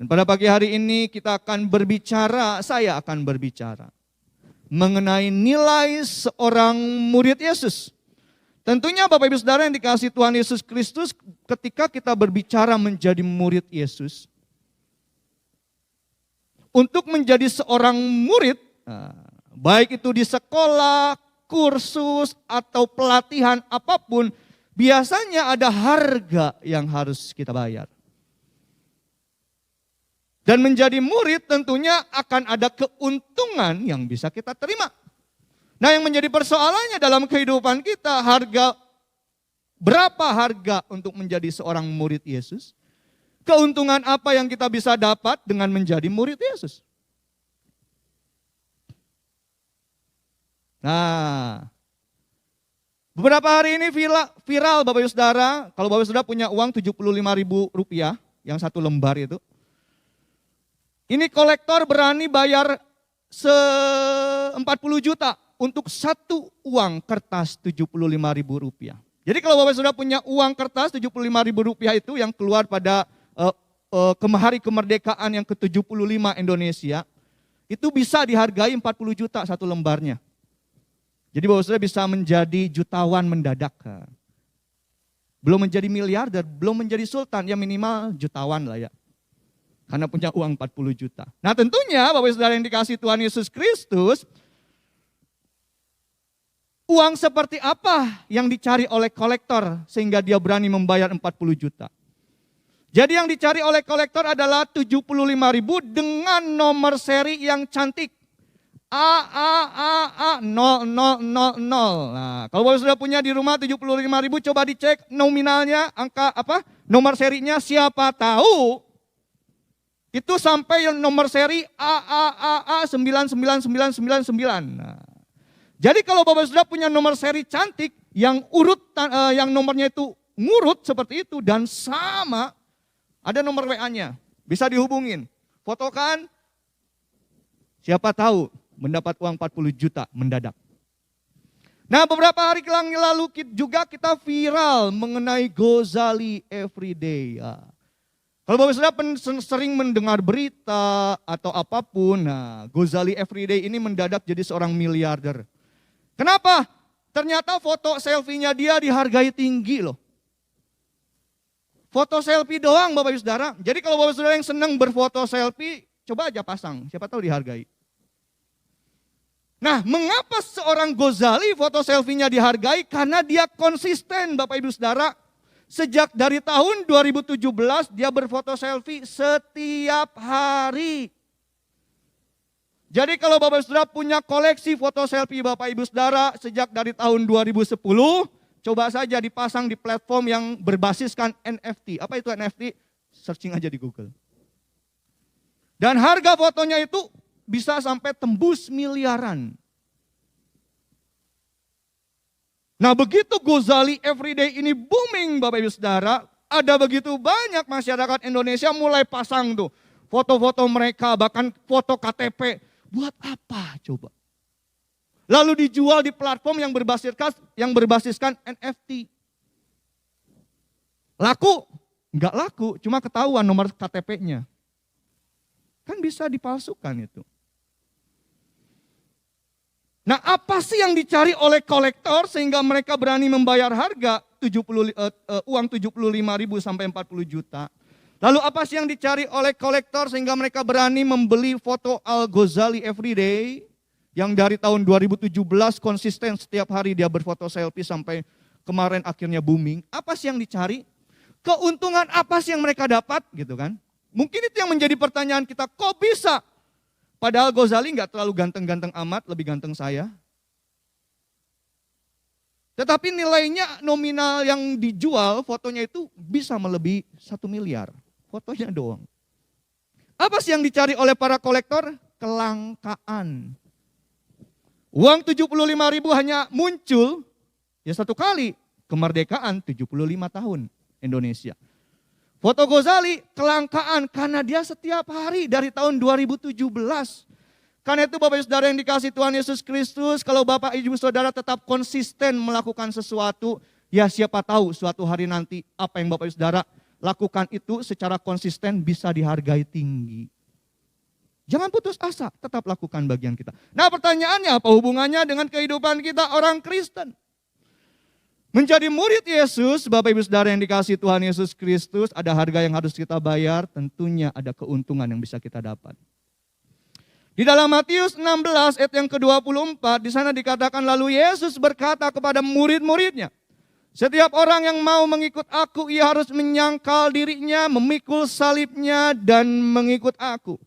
Dan pada pagi hari ini saya akan berbicara mengenai nilai seorang murid Yesus. Tentunya Bapak Ibu Saudara yang dikasihi Tuhan Yesus Kristus, ketika kita berbicara menjadi murid Yesus, untuk menjadi seorang murid, baik itu di sekolah, kursus, atau pelatihan apapun, biasanya ada harga yang harus kita bayar. Dan menjadi murid tentunya akan ada keuntungan yang bisa kita terima. Nah, yang menjadi persoalannya dalam kehidupan kita, berapa harga untuk menjadi seorang murid Yesus? Keuntungan apa yang kita bisa dapat dengan menjadi murid Yesus? Nah, beberapa hari ini viral Bapak Ibu Saudara, kalau Bapak Ibu Saudara punya uang Rp75.000 yang satu lembar itu. Ini kolektor berani bayar 40 juta untuk satu uang kertas Rp75.000. Jadi kalau Bapak Saudara punya uang kertas Rp75.000 itu yang keluar pada hari kemerdekaan yang ke-75 Indonesia, itu bisa dihargai 40 juta satu lembarnya. Jadi Bapak Saudara bisa menjadi jutawan mendadak. Belum menjadi miliarder, belum menjadi sultan, ya minimal jutawan lah ya. Karena punya uang 40 juta. Nah tentunya Bapak Saudara yang dikasihi Tuhan Yesus Kristus, uang seperti apa yang dicari oleh kolektor sehingga dia berani membayar 40 juta? Jadi yang dicari oleh kolektor adalah 75.000 dengan nomor seri yang cantik. A0000. Nah, kalau Bapak Saudara punya di rumah 75.000, coba dicek nominalnya, angka apa? Nomor serinya, siapa tahu itu sampai nomor seri AAAA 99999. Nah, jadi kalau Bapak Saudara punya nomor seri cantik yang yang nomornya itu ngurut seperti itu dan sama, ada nomor WA-nya, bisa dihubungin. Fotokan, siapa tahu mendapat uang 40 juta mendadak. Nah, beberapa hari lalu juga kita viral mengenai Gozali Everyday. Kalau Bapak Saudara sering mendengar berita atau apapun, nah Gozali Everyday ini mendadak jadi seorang miliarder. Kenapa? Ternyata foto selfie-nya dia dihargai tinggi loh. Foto selfie doang Bapak Ibu Saudara. Jadi kalau Bapak Saudara yang senang berfoto selfie, coba aja pasang, siapa tahu dihargai. Nah, mengapa seorang Gozali foto selfie-nya dihargai? Karena dia konsisten Bapak Ibu Saudara. Sejak dari tahun 2017 dia berfoto selfie setiap hari. Jadi kalau Bapak Saudara punya koleksi foto selfie Bapak Ibu Saudara sejak dari tahun 2010, coba saja dipasang di platform yang berbasiskan NFT. Apa itu NFT? Searching aja di Google. Dan harga fotonya itu bisa sampai tembus miliaran. Nah begitu Gozali Everyday ini booming Bapak Ibu Saudara, ada begitu banyak masyarakat Indonesia mulai pasang tuh foto-foto mereka, bahkan foto KTP. Buat apa coba? Lalu dijual di platform yang berbasiskan NFT. Laku? Enggak laku, cuma ketahuan nomor KTP-nya. Kan bisa dipalsukan itu. Nah, apa sih yang dicari oleh kolektor sehingga mereka berani membayar harga uang 75.000 sampai 40 juta? Lalu apa sih yang dicari oleh kolektor sehingga mereka berani membeli foto Al-Ghazali Everyday yang dari tahun 2017 konsisten setiap hari dia berfoto selfie sampai kemarin akhirnya booming? Apa sih yang dicari? Keuntungan apa sih yang mereka dapat gitu kan? Mungkin itu yang menjadi pertanyaan kita, kok bisa? Padahal Ghazali nggak terlalu ganteng-ganteng amat, lebih ganteng saya. Tetapi nilainya nominal yang dijual fotonya itu bisa melebihi 1 miliar. Fotonya doang. Apa sih yang dicari oleh para kolektor? Kelangkaan. Uang 75.000 hanya muncul ya satu kali. Kemerdekaan 75 tahun Indonesia. Foto Ghazali kelangkaan karena dia setiap hari dari tahun 2017. Karena itu Bapak Ibu Saudara yang dikasihi Tuhan Yesus Kristus, kalau Bapak Ibu Saudara tetap konsisten melakukan sesuatu, ya siapa tahu suatu hari nanti apa yang Bapak Ibu Saudara lakukan itu secara konsisten bisa dihargai tinggi. Jangan putus asa, tetap lakukan bagian kita. Nah pertanyaannya, apa hubungannya dengan kehidupan kita orang Kristen? Menjadi murid Yesus, Bapak Ibu Saudara yang dikasihi Tuhan Yesus Kristus, ada harga yang harus kita bayar, tentunya ada keuntungan yang bisa kita dapat. Di dalam Matius 16 ayat yang ke-24, di sana dikatakan lalu Yesus berkata kepada murid-muridnya, setiap orang yang mau mengikut aku, ia harus menyangkal dirinya, memikul salibnya, dan mengikut aku.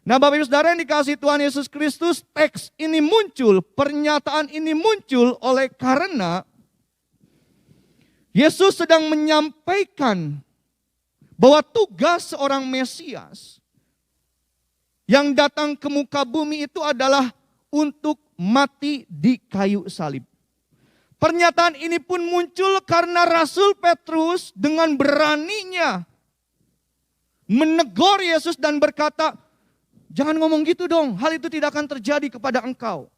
Nah Bapak Ibu Saudara yang dikasihi Tuhan Yesus Kristus, teks ini muncul, pernyataan ini muncul oleh karena Yesus sedang menyampaikan bahwa tugas seorang Mesias yang datang ke muka bumi itu adalah untuk mati di kayu salib. Pernyataan ini pun muncul karena Rasul Petrus dengan beraninya menegur Yesus dan berkata, jangan ngomong gitu dong, hal itu tidak akan terjadi kepada engkau.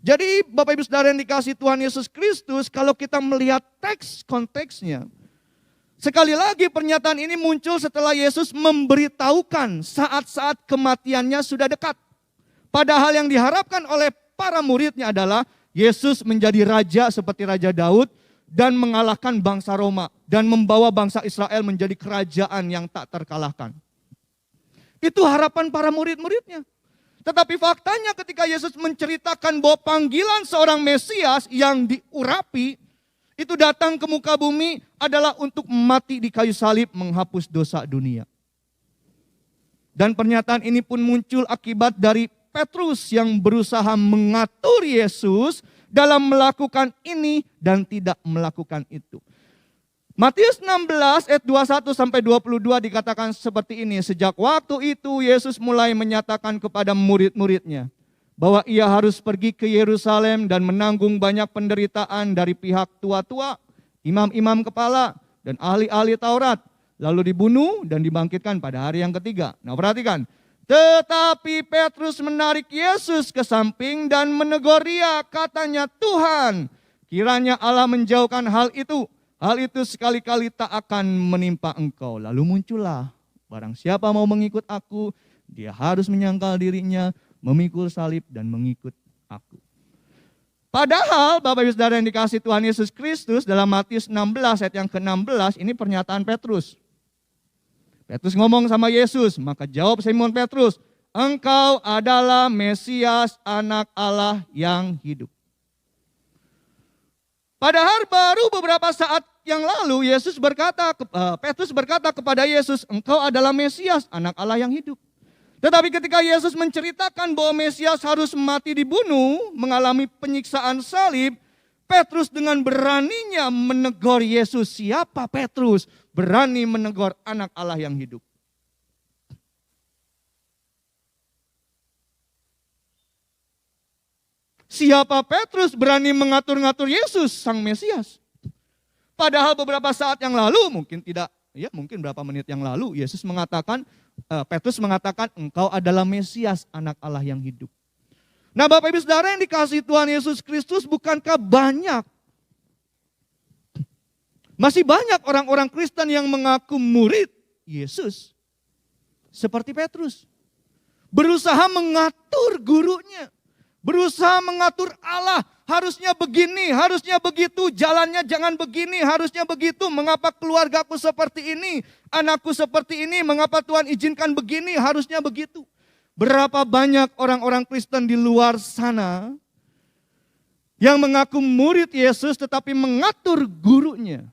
Jadi Bapak Ibu Saudara yang dikasihi Tuhan Yesus Kristus, kalau kita melihat teks konteksnya, sekali lagi pernyataan ini muncul setelah Yesus memberitahukan saat-saat kematiannya sudah dekat. Padahal yang diharapkan oleh para muridnya adalah Yesus menjadi raja seperti Raja Daud dan mengalahkan bangsa Roma dan membawa bangsa Israel menjadi kerajaan yang tak terkalahkan. Itu harapan para murid-muridnya. Tetapi faktanya ketika Yesus menceritakan bahwa panggilan seorang Mesias yang diurapi, itu datang ke muka bumi adalah untuk mati di kayu salib menghapus dosa dunia. Dan pernyataan ini pun muncul akibat dari Petrus yang berusaha mengatur Yesus dalam melakukan ini dan tidak melakukan itu. Matius 16 ayat 21 sampai 22 dikatakan seperti ini. Sejak waktu itu Yesus mulai menyatakan kepada murid-muridnya bahwa ia harus pergi ke Yerusalem dan menanggung banyak penderitaan dari pihak tua-tua, imam-imam kepala dan ahli-ahli Taurat, lalu dibunuh dan dibangkitkan pada hari yang ketiga. Nah perhatikan, tetapi Petrus menarik Yesus ke samping dan menegur dia, katanya, Tuhan, kiranya Allah menjauhkan hal itu. Hal itu sekali-kali tak akan menimpa engkau. Lalu muncullah, barang siapa mau mengikut aku, dia harus menyangkal dirinya, memikul salib dan mengikut aku. Padahal Bapak Ibu Saudara yang dikasihi Tuhan Yesus Kristus, dalam Matius 16 ayat yang ke-16, ini pernyataan Petrus. Petrus ngomong sama Yesus, maka jawab Simon Petrus, engkau adalah Mesias, anak Allah yang hidup. Padahal baru beberapa saat yang lalu Petrus berkata kepada Yesus, engkau adalah Mesias, anak Allah yang hidup. Tetapi ketika Yesus menceritakan bahwa Mesias harus mati dibunuh, mengalami penyiksaan salib, Petrus dengan beraninya menegur Yesus. Siapa Petrus berani menegur anak Allah yang hidup? Siapa Petrus berani mengatur-ngatur Yesus, sang Mesias? Padahal beberapa saat yang lalu, mungkin berapa menit yang lalu, Petrus mengatakan, engkau adalah Mesias, anak Allah yang hidup. Nah Bapak Ibu Saudara yang dikasihi Tuhan Yesus Kristus, bukankah masih banyak orang-orang Kristen yang mengaku murid Yesus, seperti Petrus, berusaha mengatur gurunya, berusaha mengatur Allah, harusnya begini, harusnya begitu, jalannya jangan begini, harusnya begitu, mengapa keluargaku seperti ini, anakku seperti ini, mengapa Tuhan izinkan begini, harusnya begitu. Berapa banyak orang-orang Kristen di luar sana yang mengaku murid Yesus tetapi mengatur gurunya.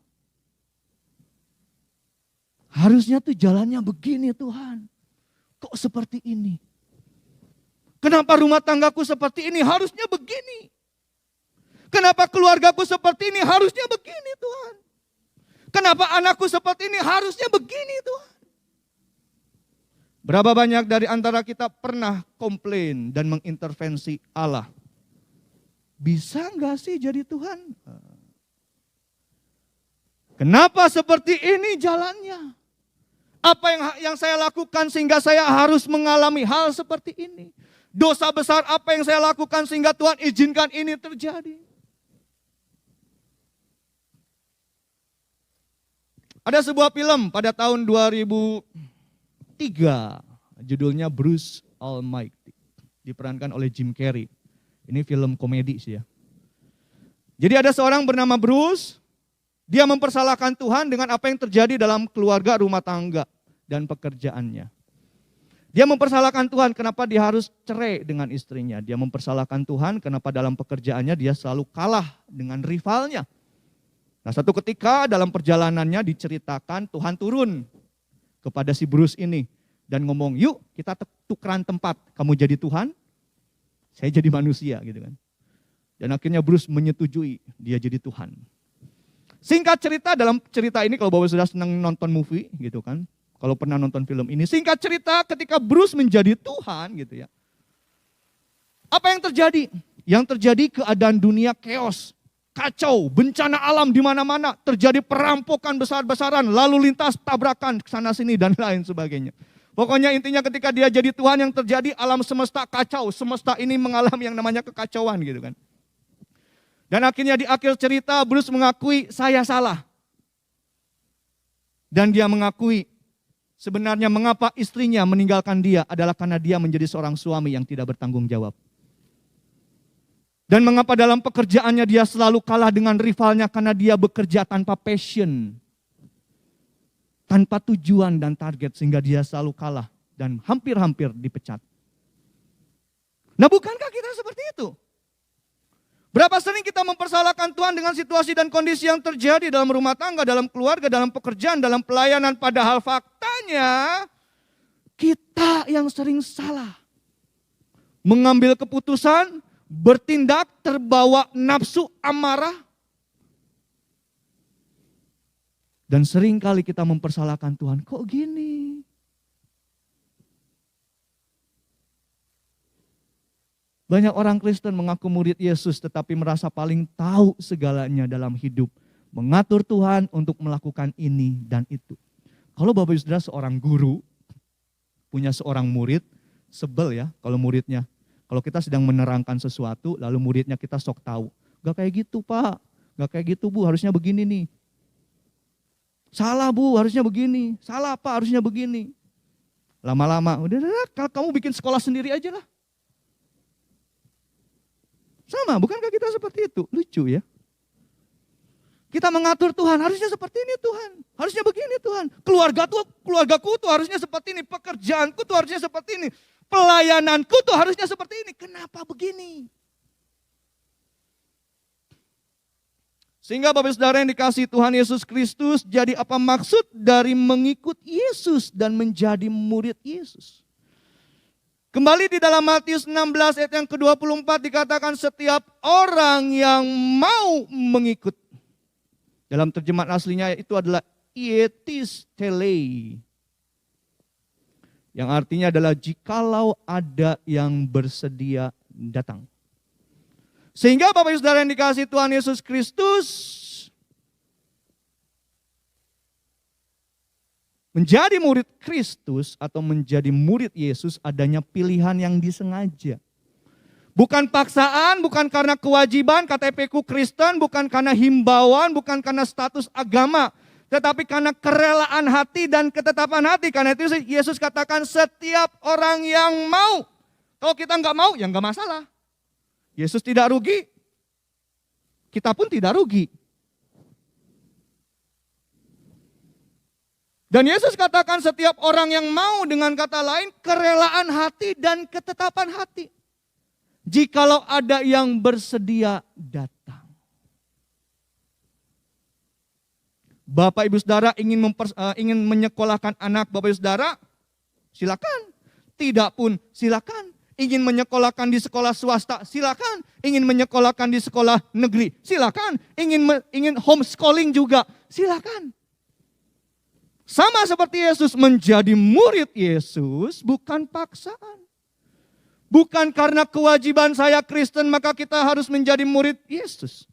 Harusnya tuh jalannya begini Tuhan, kok seperti ini? Kenapa rumah tanggaku seperti ini? Harusnya begini. Kenapa keluargaku seperti ini? Harusnya begini Tuhan. Kenapa anakku seperti ini? Harusnya begini Tuhan. Berapa banyak dari antara kita pernah komplain dan mengintervensi Allah? Bisa enggak sih jadi Tuhan? Kenapa seperti ini jalannya? Apa yang saya lakukan sehingga saya harus mengalami hal seperti ini? Dosa besar apa yang saya lakukan sehingga Tuhan izinkan ini terjadi? Ada sebuah film pada tahun 2003, judulnya Bruce Almighty, diperankan oleh Jim Carrey. Ini film komedi sih ya. Jadi ada seorang bernama Bruce, dia mempersalahkan Tuhan dengan apa yang terjadi dalam keluarga, rumah tangga, dan pekerjaannya. Dia mempersalahkan Tuhan kenapa dia harus cerai dengan istrinya. Dia mempersalahkan Tuhan kenapa dalam pekerjaannya dia selalu kalah dengan rivalnya. Nah, satu ketika dalam perjalanannya diceritakan Tuhan turun kepada si Bruce ini dan ngomong, yuk kita tukeran tempat, kamu jadi Tuhan, saya jadi manusia gitu kan. Dan akhirnya Bruce menyetujui dia jadi Tuhan. Singkat cerita, dalam cerita ini kalau Bapak sudah senang nonton movie gitu kan, kalau pernah nonton film ini, singkat cerita ketika Bruce menjadi Tuhan gitu ya. Apa yang terjadi? Yang terjadi keadaan dunia chaos, kacau, bencana alam di mana-mana, terjadi perampokan besar-besaran, lalu lintas, tabrakan sana sini dan lain sebagainya. Pokoknya intinya ketika dia jadi Tuhan yang terjadi alam semesta kacau, semesta ini mengalami yang namanya kekacauan gitu kan. Dan akhirnya di akhir cerita Bruce mengakui saya salah. Dan dia mengakui sebenarnya mengapa istrinya meninggalkan dia adalah karena dia menjadi seorang suami yang tidak bertanggung jawab. Dan mengapa dalam pekerjaannya dia selalu kalah dengan rivalnya karena dia bekerja tanpa passion. Tanpa tujuan dan target sehingga dia selalu kalah dan hampir-hampir dipecat. Nah, bukankah kita seperti itu? Berapa sering kita mempersalahkan Tuhan dengan situasi dan kondisi yang terjadi dalam rumah tangga, dalam keluarga, dalam pekerjaan, dalam pelayanan. Padahal faktanya kita yang sering salah. Mengambil keputusan, bertindak, terbawa nafsu amarah. Dan sering kali kita mempersalahkan Tuhan, kok gini? Banyak orang Kristen mengaku murid Yesus tetapi merasa paling tahu segalanya dalam hidup. Mengatur Tuhan untuk melakukan ini dan itu. Kalau Bapak Ibu Saudara seorang guru, punya seorang murid, sebel ya kalau muridnya. Kalau kita sedang menerangkan sesuatu lalu muridnya kita sok tahu. Gak kayak gitu Pak, gak kayak gitu Bu, harusnya begini nih. Salah Bu, harusnya begini. Salah Pak, harusnya begini. Lama-lama, udah kamu bikin sekolah sendiri aja lah. Sama, bukankah kita seperti itu? Lucu ya. Kita mengatur Tuhan, harusnya seperti ini Tuhan. Harusnya begini Tuhan. Keluargaku tuh harusnya seperti ini. Pekerjaanku tuh harusnya seperti ini. Pelayananku tuh harusnya seperti ini. Kenapa begini? Sehingga Bapak Saudara yang dikasihi Tuhan Yesus Kristus, jadi apa maksud dari mengikut Yesus dan menjadi murid Yesus? Kembali di dalam Matius 16 ayat yang ke-24 dikatakan setiap orang yang mau mengikut. Dalam terjemahan aslinya itu adalah ietis telei. Yang artinya adalah jikalau ada yang bersedia datang. Sehingga Bapak Ibu Saudara yang dikasihi Tuhan Yesus Kristus, menjadi murid Kristus atau menjadi murid Yesus adanya pilihan yang disengaja. Bukan paksaan, bukan karena kewajiban, KTP-ku Kristen, bukan karena himbauan, bukan karena status agama. Tetapi karena kerelaan hati dan ketetapan hati. Karena itu Yesus katakan setiap orang yang mau. Kalau kita nggak mau, ya nggak masalah. Yesus tidak rugi, kita pun tidak rugi. Dan Yesus katakan setiap orang yang mau, dengan kata lain kerelaan hati dan ketetapan hati. Jikalau ada yang bersedia datang. Bapak Ibu Saudara ingin menyekolahkan anak Bapak Ibu Saudara, silakan. Tidak pun silakan. Ingin menyekolahkan di sekolah swasta, silakan. Ingin menyekolahkan di sekolah negeri, silakan. Ingin homeschooling juga, silakan. Sama seperti Yesus, menjadi murid Yesus bukan paksaan. Bukan karena kewajiban saya Kristen maka kita harus menjadi murid Yesus.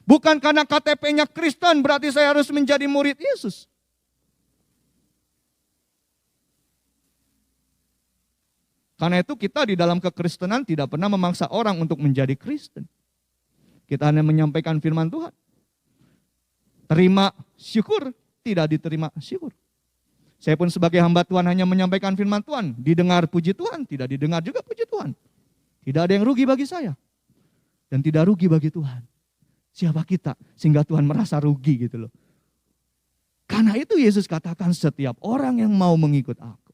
Bukan karena KTP-nya Kristen berarti saya harus menjadi murid Yesus. Karena itu kita di dalam kekristenan tidak pernah memaksa orang untuk menjadi Kristen. Kita hanya menyampaikan firman Tuhan. Terima, syukur. tidak diterima syukur. Saya pun sebagai hamba Tuhan hanya menyampaikan firman Tuhan. Didengar puji Tuhan, tidak didengar juga puji Tuhan. Tidak ada yang rugi bagi saya. Dan tidak rugi bagi Tuhan. Siapa kita sehingga Tuhan merasa rugi gitu loh. Karena itu Yesus katakan setiap orang yang mau mengikut aku.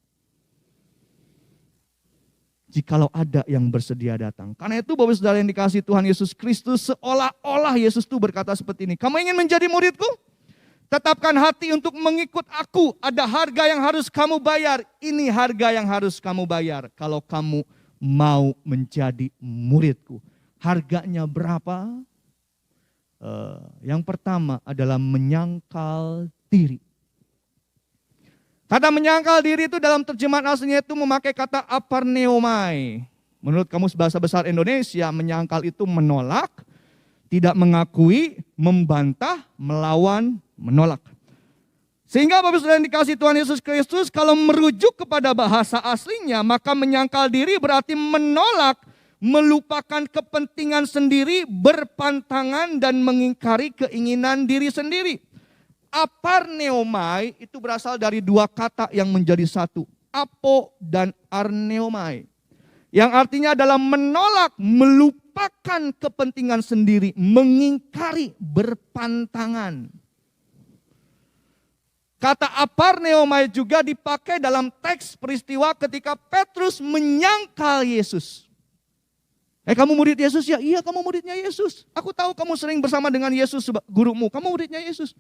Jikalau ada yang bersedia datang. Karena itu Bapak Saudara yang dikasihi Tuhan Yesus Kristus, seolah-olah Yesus itu berkata seperti ini. Kamu ingin menjadi muridku? Tetapkan hati untuk mengikut aku. Ada harga yang harus kamu bayar. Ini harga yang harus kamu bayar. Kalau kamu mau menjadi muridku. Harganya berapa? Yang pertama adalah menyangkal diri. Kata menyangkal diri itu dalam terjemahan aslinya itu memakai kata aparneomai. Menurut Kamus Bahasa Besar Indonesia, menyangkal itu menolak, tidak mengakui, membantah, melawan, menolak. Sehingga Bapak Saudara yang dikasihi Tuhan Yesus Kristus, kalau merujuk kepada bahasa aslinya, maka menyangkal diri berarti menolak, melupakan kepentingan sendiri, berpantangan dan mengingkari keinginan diri sendiri. Aparneomai itu berasal dari dua kata yang menjadi satu. Apo dan arneomai. Yang artinya adalah menolak, melupakan kepentingan sendiri, mengingkari, berpantangan. Kata aparneomai juga dipakai dalam teks peristiwa ketika Petrus menyangkal Yesus. Kamu murid Yesus ya? Iya, kamu muridnya Yesus. Aku tahu kamu sering bersama dengan Yesus gurumu. Kamu muridnya Yesus.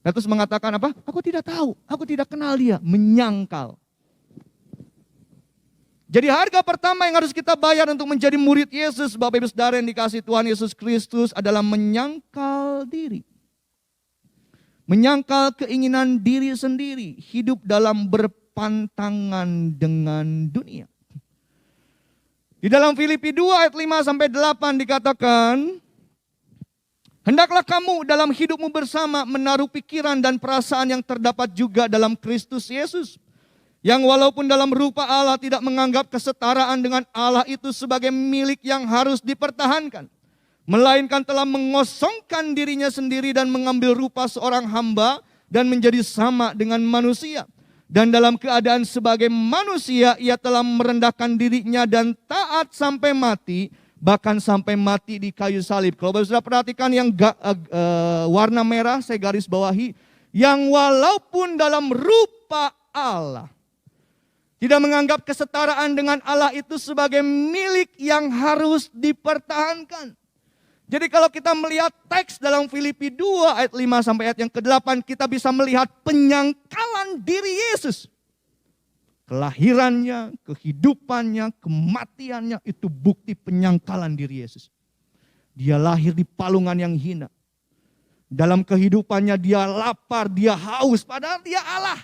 Petrus mengatakan apa? Aku tidak tahu, aku tidak kenal dia. Menyangkal. Jadi harga pertama yang harus kita bayar untuk menjadi murid Yesus, Bapak Ibu Saudara yang dikasihi Tuhan Yesus Kristus, adalah menyangkal diri. Menyangkal keinginan diri sendiri, hidup dalam berpantangan dengan dunia. Di dalam Filipi 2 ayat 5-8 dikatakan, hendaklah kamu dalam hidupmu bersama menaruh pikiran dan perasaan yang terdapat juga dalam Kristus Yesus. Yang walaupun dalam rupa Allah tidak menganggap kesetaraan dengan Allah itu sebagai milik yang harus dipertahankan. Melainkan telah mengosongkan dirinya sendiri dan mengambil rupa seorang hamba dan menjadi sama dengan manusia. Dan dalam keadaan sebagai manusia ia telah merendahkan dirinya dan taat sampai mati. Bahkan sampai mati di kayu salib. Kalau Bapak sudah perhatikan yang warna merah saya garis bawahi. Yang walaupun dalam rupa Allah. Tidak menganggap kesetaraan dengan Allah itu sebagai milik yang harus dipertahankan. Jadi kalau kita melihat teks dalam Filipi 2 ayat 5 sampai ayat yang ke-8. Kita bisa melihat penyangkalan diri Yesus. Kelahirannya, kehidupannya, kematiannya itu bukti penyangkalan diri Yesus. Dia lahir di palungan yang hina. Dalam kehidupannya dia lapar, dia haus, padahal dia Allah.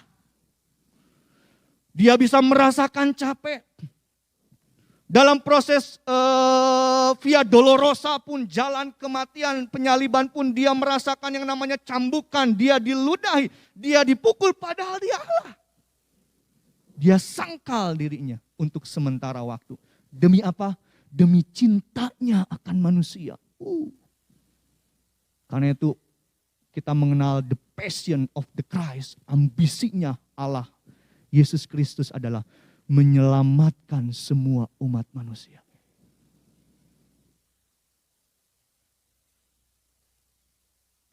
Dia bisa merasakan capek. Dalam proses Via Dolorosa pun, jalan kematian, penyaliban pun dia merasakan yang namanya cambukan. Dia diludahi, dia dipukul, padahal dia Allah. Dia sangkal dirinya untuk sementara waktu. Demi apa? Demi cintanya akan manusia. Karena itu kita mengenal the passion of the Christ. Ambisinya Allah, Yesus Kristus adalah menyelamatkan semua umat manusia.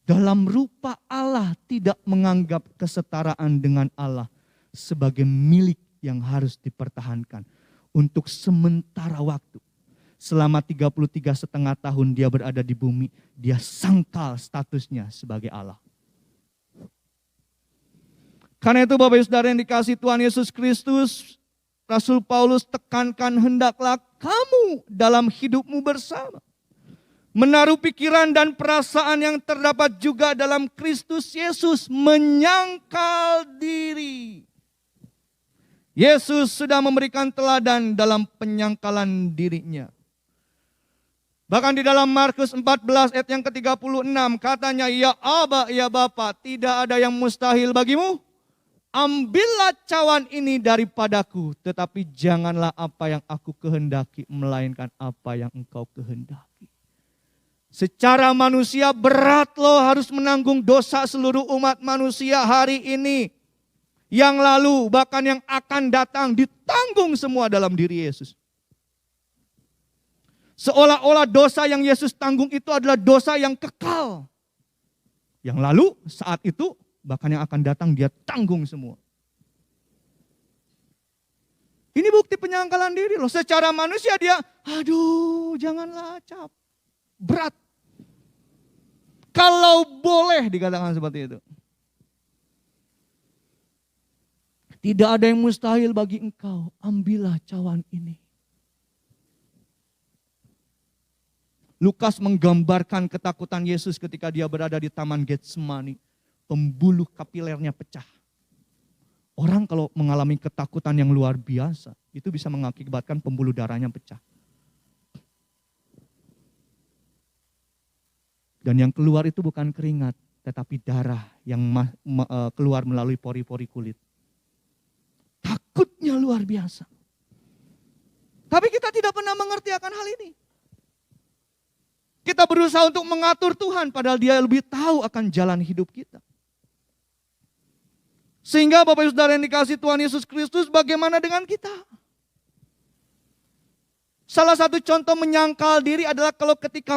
Dalam rupa Allah tidak menganggap kesetaraan dengan Allah sebagai milik yang harus dipertahankan untuk sementara waktu. Selama 33,5 tahun dia berada di bumi, dia sangkal statusnya sebagai Allah. Karena itu Bapak Ibu Saudara yang dikasihi Tuhan Yesus Kristus, Rasul Paulus tekankan hendaklah kamu dalam hidupmu bersama. Menaruh pikiran dan perasaan yang terdapat juga dalam Kristus Yesus, menyangkal diri. Yesus sudah memberikan teladan dalam penyangkalan dirinya. Bahkan di dalam Markus 14 ayat yang ke-36 katanya, ya Aba, ya Bapa, tidak ada yang mustahil bagimu. Ambillah cawan ini daripadaku, tetapi janganlah apa yang aku kehendaki, melainkan apa yang engkau kehendaki. Secara manusia berat loh harus menanggung dosa seluruh umat manusia hari ini. Yang lalu bahkan yang akan datang ditanggung semua dalam diri Yesus. Seolah-olah dosa yang Yesus tanggung itu adalah dosa yang kekal. Yang lalu saat itu bahkan yang akan datang dia tanggung semua. Ini bukti penyangkalan diri loh. Secara manusia dia, aduh janganlah berat. Kalau boleh dikatakan seperti itu. Tidak ada yang mustahil bagi engkau, ambillah cawan ini. Lukas menggambarkan ketakutan Yesus ketika dia berada di Taman Getsemani. Pembuluh kapilernya pecah. Orang kalau mengalami ketakutan yang luar biasa, itu bisa mengakibatkan pembuluh darahnya pecah. Dan yang keluar itu bukan keringat, tetapi darah yang keluar melalui pori-pori kulit. Takutnya luar biasa. Tapi kita tidak pernah mengerti akan hal ini. Kita berusaha untuk mengatur Tuhan, padahal Dia lebih tahu akan jalan hidup kita. Sehingga Bapak Ibu Saudara yang dikasihi Tuhan Yesus Kristus, bagaimana dengan kita? Salah satu contoh menyangkal diri adalah kalau ketika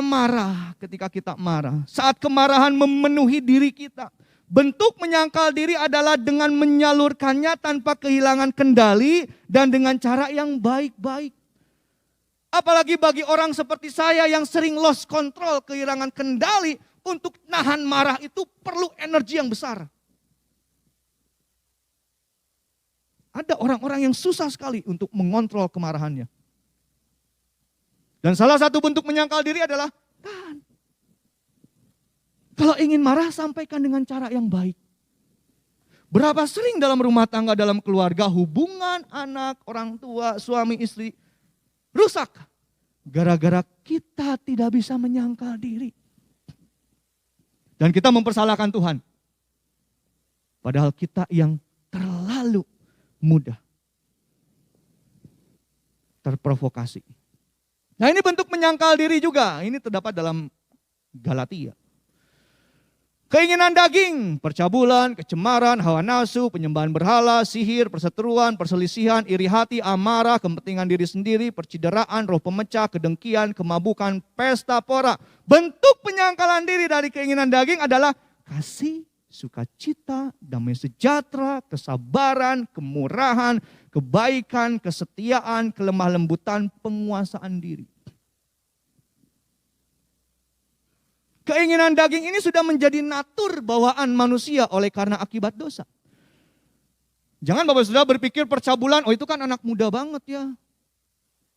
kita marah. Saat kemarahan memenuhi diri kita. Bentuk menyangkal diri adalah dengan menyalurkannya tanpa kehilangan kendali dan dengan cara yang baik-baik. Apalagi bagi orang seperti saya yang sering lost control, kehilangan kendali, untuk nahan marah itu perlu energi yang besar. Ada orang-orang yang susah sekali untuk mengontrol kemarahannya. Dan salah satu bentuk menyangkal diri adalah tahan. Kalau ingin marah, sampaikan dengan cara yang baik. Berapa sering dalam rumah tangga, dalam keluarga, hubungan anak, orang tua, suami, istri, rusak. Gara-gara kita tidak bisa menyangkal diri. Dan kita mempersalahkan Tuhan. Padahal kita yang terlalu mudah terprovokasi. Nah ini bentuk menyangkal diri juga. Ini terdapat dalam Galatia. Keinginan daging, percabulan, kecemaran, hawa nafsu, penyembahan berhala, sihir, perseteruan, perselisihan, iri hati, amarah, kepentingan diri sendiri, percideraan, roh pemecah, kedengkian, kemabukan, pesta pora. Bentuk penyangkalan diri dari keinginan daging adalah kasih, sukacita, damai sejahtera, kesabaran, kemurahan, kebaikan, kesetiaan, kelemah lembutan, penguasaan diri. Keinginan daging ini sudah menjadi natur bawaan manusia oleh karena akibat dosa. Jangan Bapak Saudara berpikir percabulan, oh itu kan anak muda banget ya.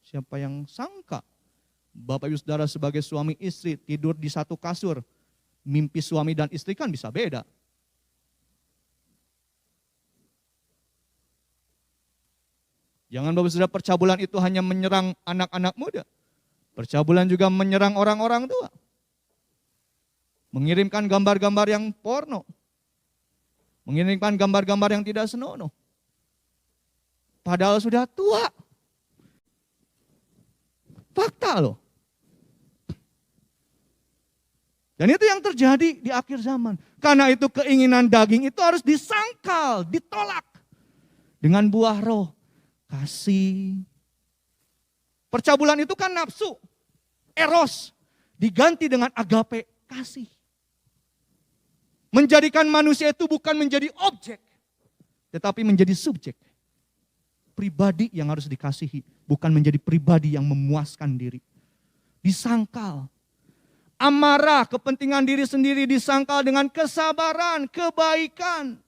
Siapa yang sangka Bapak Ibu Saudara sebagai suami istri tidur di satu kasur, mimpi suami dan istri kan bisa beda. Jangan Bapak Saudara percabulan itu hanya menyerang anak-anak muda. Percabulan juga menyerang orang-orang tua. Mengirimkan gambar-gambar yang porno. Mengirimkan gambar-gambar yang tidak senonoh. Padahal sudah tua. Fakta loh. Dan itu yang terjadi di akhir zaman. Karena itu keinginan daging itu harus disangkal, ditolak. Dengan buah roh. Kasih. Percabulan itu kan nafsu. Eros. Diganti dengan agape, kasih. Menjadikan manusia itu bukan menjadi objek, tetapi menjadi subjek. Pribadi yang harus dikasihi, bukan menjadi pribadi yang memuaskan diri. Disangkal. Amarah, kepentingan diri sendiri disangkal dengan kesabaran, kebaikan.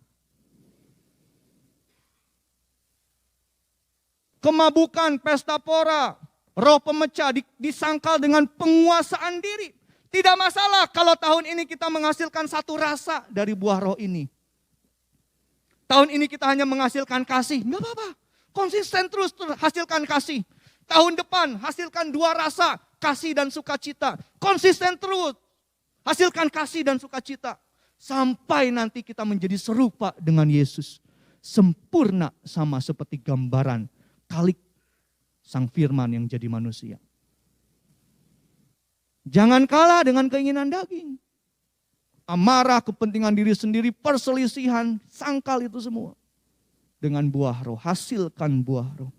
Kemabukan, pesta pora, roh pemecah disangkal dengan penguasaan diri. Tidak masalah kalau tahun ini kita menghasilkan satu rasa dari buah roh ini. Tahun ini kita hanya menghasilkan kasih, enggak apa-apa. Konsisten terus hasilkan kasih. Tahun depan hasilkan dua rasa, kasih dan sukacita. Konsisten terus hasilkan kasih dan sukacita. Sampai nanti kita menjadi serupa dengan Yesus. Sempurna sama seperti gambaran kalik Sang Firman yang jadi manusia. Jangan kalah dengan keinginan daging. Amarah, kepentingan diri sendiri, perselisihan, sangkal itu semua. Dengan buah roh, hasilkan buah roh.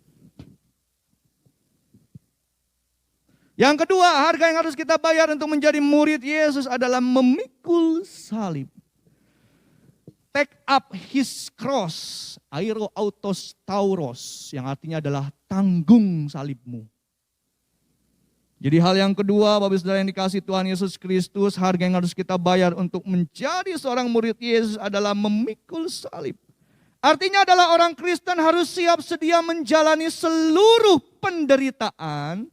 Yang kedua, harga yang harus kita bayar untuk menjadi murid Yesus adalah memikul salib. Take up his cross, airo autos tauros, yang artinya adalah tanggung salibmu. Jadi hal yang kedua, Bapak Saudara yang dikasihi Tuhan Yesus Kristus, harga yang harus kita bayar untuk menjadi seorang murid Yesus adalah memikul salib. Artinya adalah orang Kristen harus siap sedia menjalani seluruh penderitaan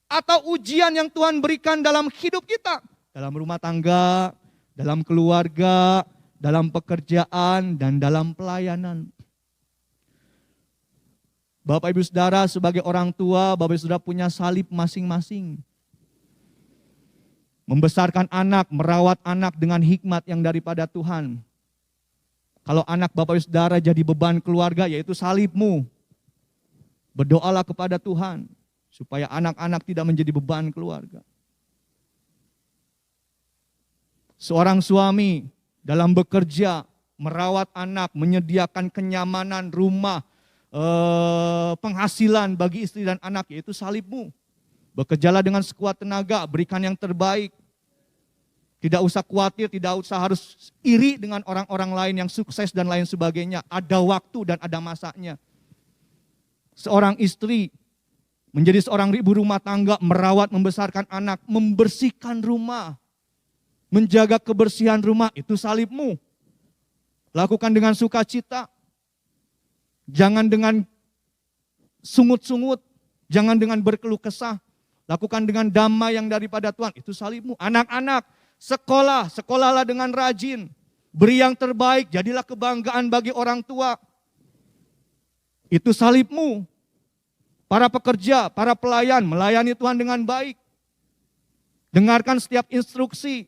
atau ujian yang Tuhan berikan dalam hidup kita. Dalam rumah tangga, dalam keluarga, dalam pekerjaan, dan dalam pelayanan. Bapak Ibu Saudara sebagai orang tua, Bapak Ibu Saudara punya salib masing-masing. Membesarkan anak, merawat anak dengan hikmat yang daripada Tuhan. Kalau anak Bapak Ibu Saudara jadi beban keluarga, yaitu salibmu. Berdoalah kepada Tuhan supaya anak-anak tidak menjadi beban keluarga. Seorang suami dalam bekerja, merawat anak, menyediakan kenyamanan rumah, penghasilan bagi istri dan anak, yaitu salibmu. Bekerjalah dengan sekuat tenaga, berikan yang terbaik. Tidak usah khawatir, tidak usah harus iri dengan orang-orang lain yang sukses dan lain sebagainya. Ada waktu dan ada masanya. Seorang istri menjadi seorang ibu rumah tangga, merawat, membesarkan anak, membersihkan rumah, menjaga kebersihan rumah, itu salibmu. Lakukan dengan sukacita. Jangan dengan sungut-sungut, jangan dengan berkeluh kesah. Lakukan dengan damai yang daripada Tuhan, itu salibmu. Anak-anak, sekolahlah dengan rajin. Beri yang terbaik, jadilah kebanggaan bagi orang tua. Itu salibmu. Para pekerja, para pelayan, melayani Tuhan dengan baik. Dengarkan setiap instruksi.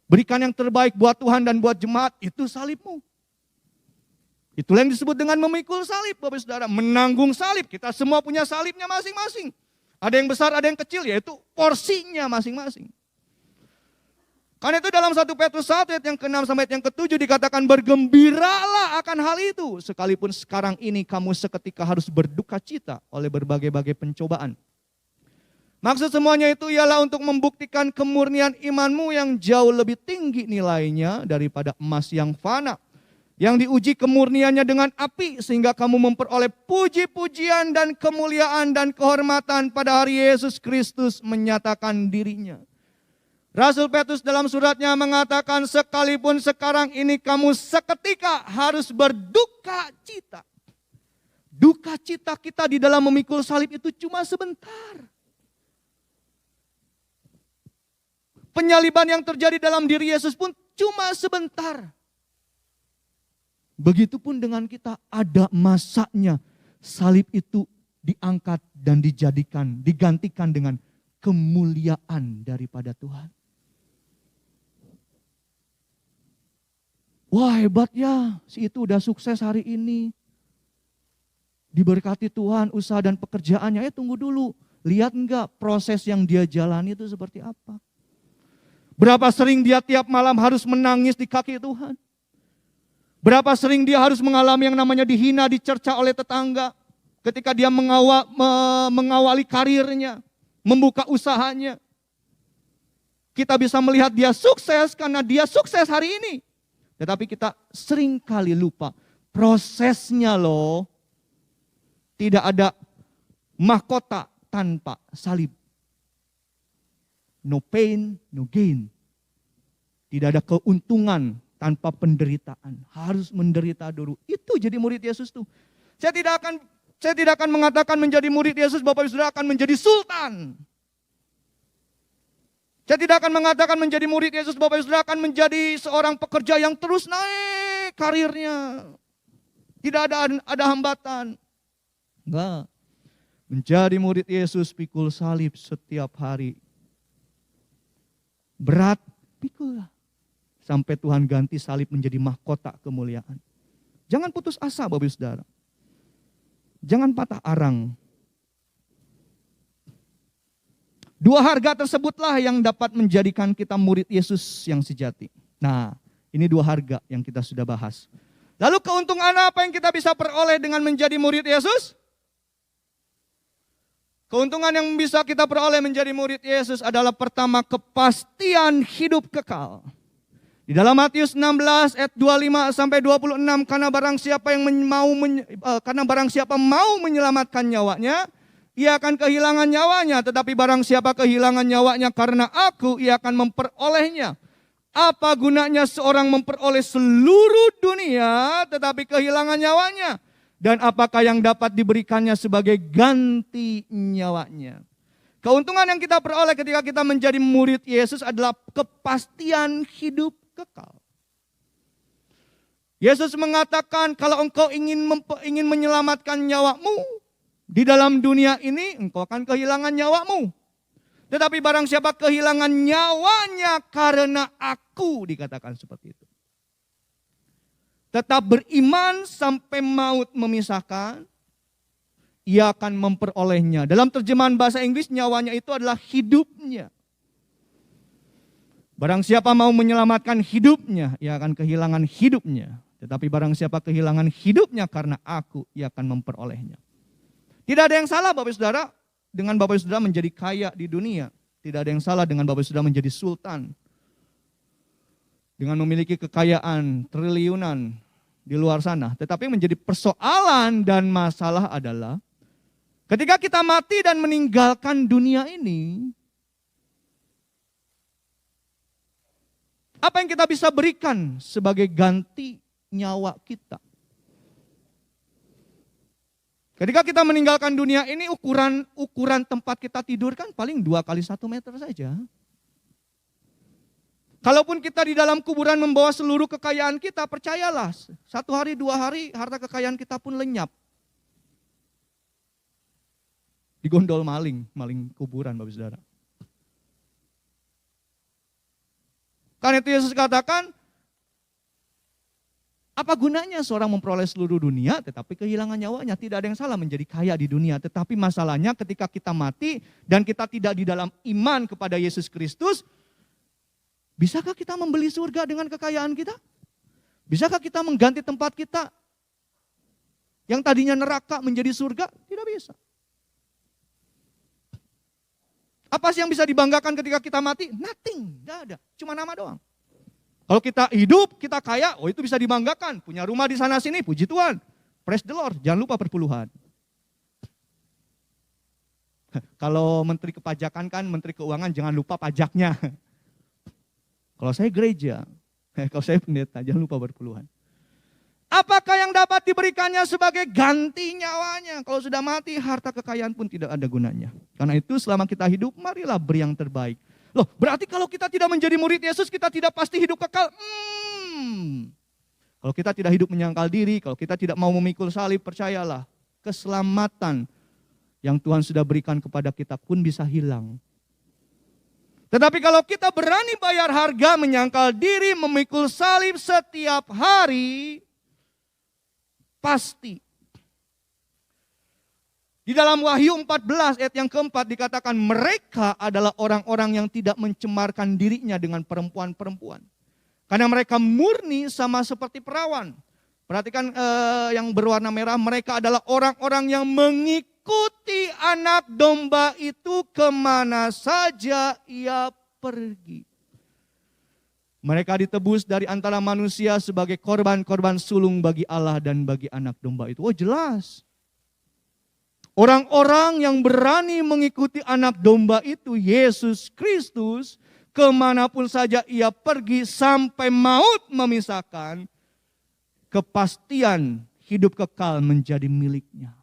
Berikan yang terbaik buat Tuhan dan buat jemaat, itu salibmu. Itulah yang disebut dengan memikul salib, Bapak Saudara. Menanggung salib, kita semua punya salibnya masing-masing. Ada yang besar, ada yang kecil, yaitu porsinya masing-masing. Karena itu dalam 1 Petrus 1 ayat yang ke-6 sampai ayat yang ke-7 dikatakan bergembiralah akan hal itu. Sekalipun sekarang ini kamu seketika harus berduka cita oleh berbagai-bagai pencobaan. Maksud semuanya itu ialah untuk membuktikan kemurnian imanmu yang jauh lebih tinggi nilainya daripada emas yang fana. Yang diuji kemurniannya dengan api sehingga kamu memperoleh puji-pujian dan kemuliaan dan kehormatan pada hari Yesus Kristus menyatakan dirinya. Rasul Petrus dalam suratnya mengatakan sekalipun sekarang ini kamu seketika harus berduka cita. Duka cita kita di dalam memikul salib itu cuma sebentar. Penyaliban yang terjadi dalam diri Yesus pun cuma sebentar. Begitupun dengan kita, ada masanya salib itu diangkat dan digantikan dengan kemuliaan daripada Tuhan. Wah hebat ya, si itu udah sukses hari ini. Diberkati Tuhan usaha dan pekerjaannya, tunggu dulu. Lihat enggak proses yang dia jalani itu seperti apa. Berapa sering dia tiap malam harus menangis di kaki Tuhan. Berapa sering dia harus mengalami yang namanya dihina, dicerca oleh tetangga. Ketika dia mengawali karirnya, membuka usahanya. Kita bisa melihat dia sukses karena dia sukses hari ini. Tetapi kita sering kali lupa prosesnya loh. Tidak ada mahkota tanpa salib. No pain, no gain. Tidak ada keuntungan tanpa penderitaan. Harus menderita dulu. Itu jadi murid Yesus tuh. Saya tidak akan mengatakan menjadi murid Yesus Bapak Ibu Saudara akan menjadi sultan. Saya tidak akan mengatakan menjadi murid Yesus Bapak Ibu Saudara akan menjadi seorang pekerja yang terus naik karirnya. Tidak ada hambatan. Enggak. Menjadi murid Yesus pikul salib setiap hari. Berat, pikullah. Sampai Tuhan ganti salib menjadi mahkota kemuliaan. Jangan putus asa Bapak Ibu Saudara. Jangan patah arang. Dua harga tersebutlah yang dapat menjadikan kita murid Yesus yang sejati. Nah, ini dua harga yang kita sudah bahas. Lalu keuntungan apa yang kita bisa peroleh dengan menjadi murid Yesus? Keuntungan yang bisa kita peroleh menjadi murid Yesus adalah pertama, kepastian hidup kekal. Di dalam Matius 16 ayat 25 sampai 26, karena barang siapa mau menyelamatkan nyawanya, ia akan kehilangan nyawanya, tetapi barang siapa kehilangan nyawanya karena aku, ia akan memperolehnya. Apa gunanya seorang memperoleh seluruh dunia tetapi kehilangan nyawanya? Dan apakah yang dapat diberikannya sebagai ganti nyawanya? Keuntungan yang kita peroleh ketika kita menjadi murid Yesus adalah kepastian hidup kekal. Yesus mengatakan, kalau engkau ingin menyelamatkan nyawamu di dalam dunia ini, engkau akan kehilangan nyawamu. Tetapi barang siapa kehilangan nyawanya karena aku, dikatakan seperti itu. Tetap beriman sampai maut memisahkan, ia akan memperolehnya. Dalam terjemahan bahasa Inggris, nyawanya itu adalah hidupnya. Barang siapa mau menyelamatkan hidupnya, ia akan kehilangan hidupnya. Tetapi barang siapa kehilangan hidupnya karena aku, ia akan memperolehnya. Tidak ada yang salah Bapak Saudara dengan Bapak Saudara menjadi kaya di dunia. Tidak ada yang salah dengan Bapak Saudara menjadi sultan. Dengan memiliki kekayaan triliunan di luar sana. Tetapi menjadi persoalan dan masalah adalah ketika kita mati dan meninggalkan dunia ini, apa yang kita bisa berikan sebagai ganti nyawa kita? Ketika kita meninggalkan dunia ini, ukuran tempat kita tidur kan paling 2 kali 1 meter saja. Kalaupun kita di dalam kuburan membawa seluruh kekayaan kita, percayalah, 1 hari 2 hari harta kekayaan kita pun lenyap. Digondol maling kuburan Bapak Saudara. Karena itu Yesus katakan, apa gunanya seorang memperoleh seluruh dunia tetapi kehilangan nyawanya? Tidak ada yang salah menjadi kaya di dunia. Tetapi masalahnya ketika kita mati dan kita tidak di dalam iman kepada Yesus Kristus, bisakah kita membeli surga dengan kekayaan kita? Bisakah kita mengganti tempat kita yang tadinya neraka menjadi surga? Tidak bisa. Apa sih yang bisa dibanggakan ketika kita mati? Nothing, tidak ada. Cuma nama doang. Kalau kita hidup, kita kaya, oh itu bisa dibanggakan. Punya rumah di sana sini, puji Tuhan. Praise the Lord, jangan lupa perpuluhan. Kalau menteri kepajakan kan, menteri keuangan jangan lupa pajaknya. Kalau saya gereja, kalau saya pendeta, jangan lupa berpuluhan. Apakah yang dapat diberikannya sebagai ganti nyawanya? Kalau sudah mati, harta kekayaan pun tidak ada gunanya. Karena itu selama kita hidup, marilah beri yang terbaik. Loh, berarti kalau kita tidak menjadi murid Yesus, kita tidak pasti hidup kekal. Kalau kita tidak hidup menyangkal diri, kalau kita tidak mau memikul salib, percayalah, keselamatan yang Tuhan sudah berikan kepada kita pun bisa hilang. Tetapi kalau kita berani bayar harga, menyangkal diri, memikul salib setiap hari, pasti. Di dalam Wahyu 14 ayat yang keempat dikatakan mereka adalah orang-orang yang tidak mencemarkan dirinya dengan perempuan-perempuan. Karena mereka murni sama seperti perawan. Perhatikan yang berwarna merah, mereka adalah orang-orang yang mengikuti anak domba itu kemana saja ia pergi. Mereka ditebus dari antara manusia sebagai korban-korban sulung bagi Allah dan bagi anak domba itu. Oh jelas. Orang-orang yang berani mengikuti anak domba itu, Yesus Kristus, kemanapun saja ia pergi sampai maut memisahkan, kepastian hidup kekal menjadi miliknya.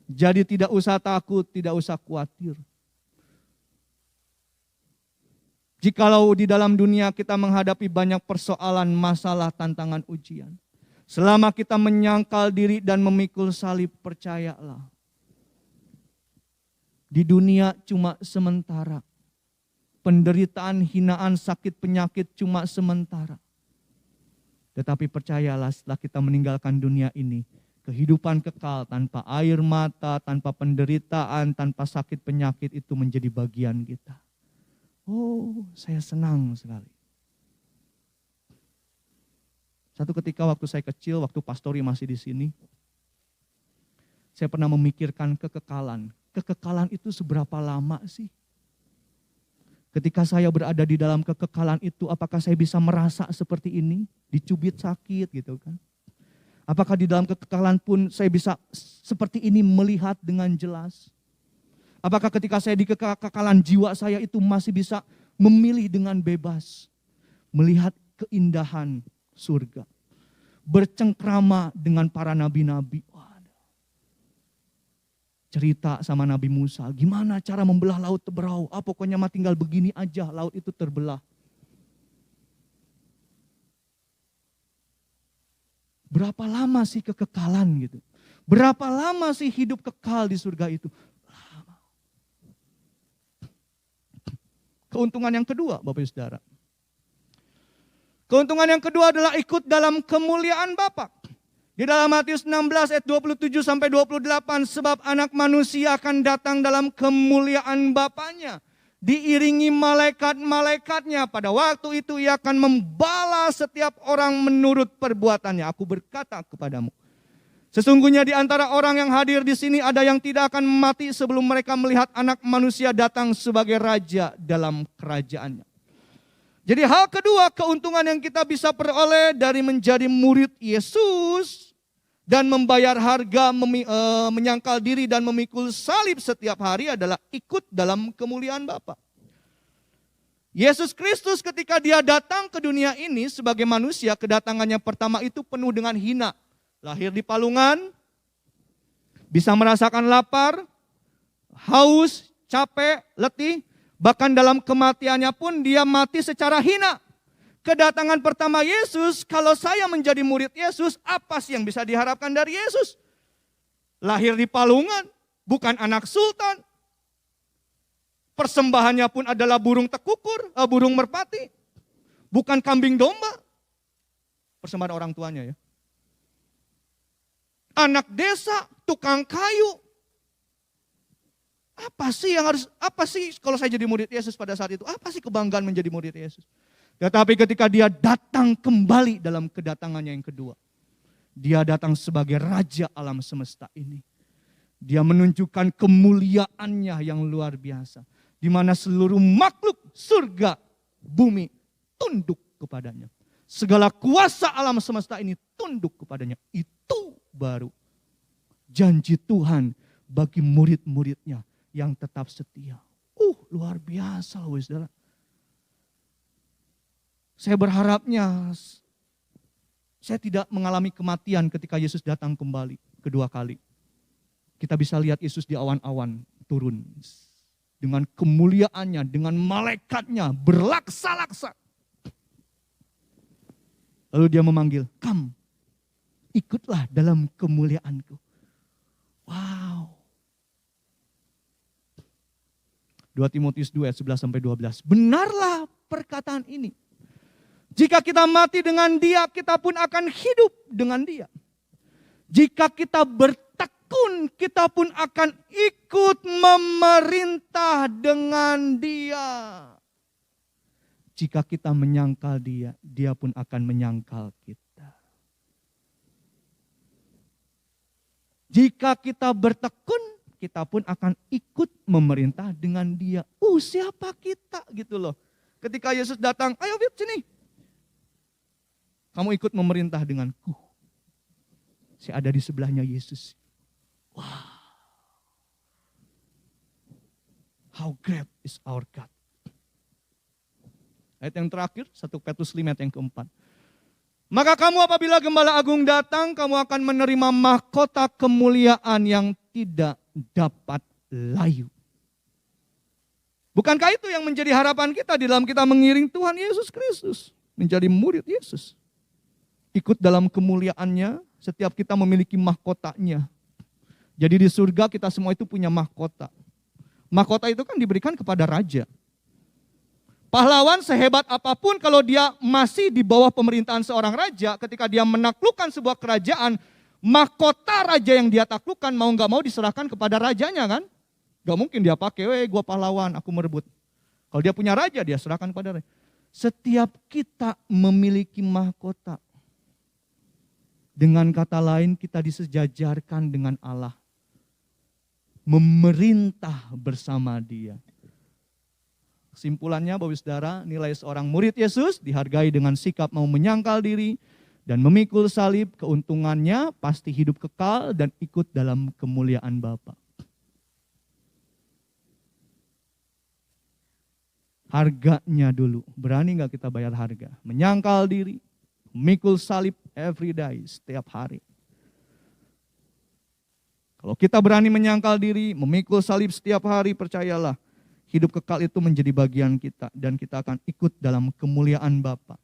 Jadi tidak usah takut, tidak usah khawatir. Jikalau di dalam dunia kita menghadapi banyak persoalan, masalah, tantangan, ujian. Selama kita menyangkal diri dan memikul salib, percayalah. Di dunia cuma sementara. Penderitaan, hinaan, sakit, penyakit cuma sementara. Tetapi percayalah setelah kita meninggalkan dunia ini, Kehidupan kekal tanpa air mata, tanpa penderitaan, tanpa sakit penyakit itu menjadi bagian kita. Oh, saya senang sekali. Satu ketika waktu saya kecil, waktu pastori masih di sini, saya pernah memikirkan kekekalan. Kekekalan itu seberapa lama sih? Ketika saya berada di dalam kekekalan itu, apakah saya bisa merasa seperti ini? Dicubit sakit gitu kan? Apakah di dalam kekekalan pun saya bisa seperti ini melihat dengan jelas? Apakah ketika saya di kekekalan jiwa saya itu masih bisa memilih dengan bebas? Melihat keindahan surga. Bercengkrama dengan para nabi-nabi. Cerita sama Nabi Musa, gimana cara membelah laut berau? Pokoknya mah tinggal begini aja, laut itu terbelah. Berapa lama sih kekekalan gitu? Berapa lama sih hidup kekal di surga itu? Lama. Keuntungan yang kedua, Bapak Ibu Saudara. Keuntungan yang kedua adalah ikut dalam kemuliaan Bapa. Di dalam Matius 16 ayat 27 sampai 28, sebab anak manusia akan datang dalam kemuliaan Bapanya. Diiringi malaikat-malaikatnya, pada waktu itu ia akan membalas setiap orang menurut perbuatannya. Aku berkata kepadamu, sesungguhnya di antara orang yang hadir di sini ada yang tidak akan mati sebelum mereka melihat anak manusia datang sebagai raja dalam kerajaannya. Jadi hal kedua, keuntungan yang kita bisa peroleh dari menjadi murid Yesus dan membayar harga, menyangkal diri dan memikul salib setiap hari adalah ikut dalam kemuliaan Bapa. Yesus Kristus ketika dia datang ke dunia ini sebagai manusia, kedatangannya pertama itu penuh dengan hina. Lahir di palungan, bisa merasakan lapar, haus, capek, letih. Bahkan dalam kematiannya pun dia mati secara hina. Kedatangan pertama Yesus, kalau saya menjadi murid Yesus, apa sih yang bisa diharapkan dari Yesus? Lahir di palungan, bukan anak sultan. Persembahannya pun adalah burung tekukur, burung merpati. Bukan kambing domba. Persembahan orang tuanya ya. Anak desa, tukang kayu. Apa sih kalau saya jadi murid Yesus pada saat itu? Apa sih kebanggaan menjadi murid Yesus? Tetapi ketika dia datang kembali dalam kedatangannya yang kedua. Dia datang sebagai raja alam semesta ini. Dia menunjukkan kemuliaannya yang luar biasa. Di mana seluruh makhluk surga, bumi tunduk kepadanya. Segala kuasa alam semesta ini tunduk kepadanya. Itu baru janji Tuhan bagi murid-muridnya yang tetap setia. Luar biasa loh saudara. Saya berharapnya saya tidak mengalami kematian ketika Yesus datang kembali kedua kali. Kita bisa lihat Yesus di awan-awan turun. Dengan kemuliaannya, dengan malaikatnya berlaksa-laksa. Lalu dia memanggil, "Come, ikutlah dalam kemuliaanku." Wow. 2 Timotius 2 ayat 11 sampai 12. Benarlah perkataan ini. Jika kita mati dengan dia, kita pun akan hidup dengan dia. Jika kita bertekun, kita pun akan ikut memerintah dengan dia. Jika kita menyangkal dia, dia pun akan menyangkal kita. Jika kita bertekun, kita pun akan ikut memerintah dengan dia. Siapa kita gitu loh. Ketika Yesus datang, ayo Fit sini. Kamu ikut memerintah denganku. Saya ada di sebelahnya Yesus. Wow. How great is our God. Ayat yang terakhir, 1 Petrus 5 ayat yang keempat. Maka kamu apabila Gembala Agung datang, kamu akan menerima mahkota kemuliaan yang tidak dapat layu. Bukankah itu yang menjadi harapan kita di dalam kita mengiring Tuhan Yesus Kristus? Menjadi murid Yesus. Ikut dalam kemuliaannya, setiap kita memiliki mahkotanya. Jadi di surga kita semua itu punya mahkota. Mahkota itu kan diberikan kepada raja. Pahlawan sehebat apapun kalau dia masih di bawah pemerintahan seorang raja, ketika dia menaklukkan sebuah kerajaan, Mahkota raja yang dia taklukkan mau nggak mau diserahkan kepada rajanya kan. Gak mungkin dia pakai, gue pahlawan, aku merebut. Kalau dia punya raja, dia serahkan kepada raja. Setiap kita memiliki mahkota. Dengan kata lain, kita disejajarkan dengan Allah. Memerintah bersama dia. Kesimpulannya Bapak Saudara, nilai seorang murid Yesus dihargai dengan sikap mau menyangkal diri dan memikul salib. Keuntungannya pasti hidup kekal dan ikut dalam kemuliaan Bapa. Harganya dulu, berani gak kita bayar harga? Menyangkal diri, memikul salib every day, setiap hari. Kalau kita berani menyangkal diri, memikul salib setiap hari, percayalah, hidup kekal itu menjadi bagian kita dan kita akan ikut dalam kemuliaan Bapa.